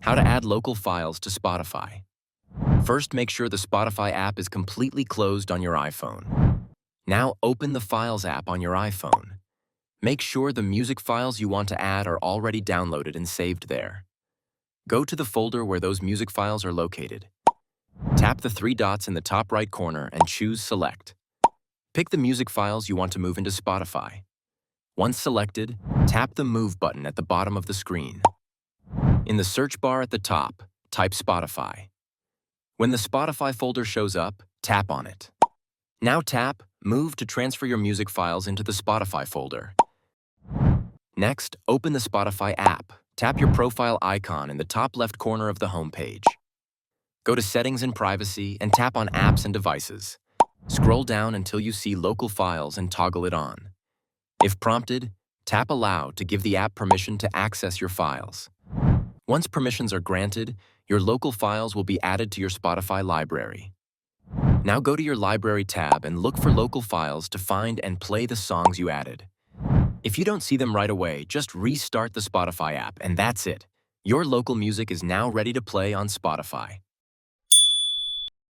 How to add local files to Spotify. First, make sure the Spotify app is completely closed on your iPhone. Now, open the Files app on your iPhone. Make sure the music files you want to add are already downloaded and saved there. Go to the folder where those music files are located. Tap the three dots in the top right corner and choose Select. Pick the music files you want to move into Spotify. Once selected, tap the Move button at the bottom of the screen. In the search bar at the top, type Spotify. When the Spotify folder shows up, tap on it. Now tap Move to transfer your music files into the Spotify folder. Next, open the Spotify app. Tap your profile icon in the top left corner of the home page. Go to Settings and Privacy and tap on Apps and Devices. Scroll down until you see Local Files and toggle it on. If prompted, tap Allow to give the app permission to access your files. Once permissions are granted, your local files will be added to your Spotify library. Now go to your Library tab and look for local files to find and play the songs you added. If you don't see them right away, just restart the Spotify app and that's it. Your local music is now ready to play on Spotify.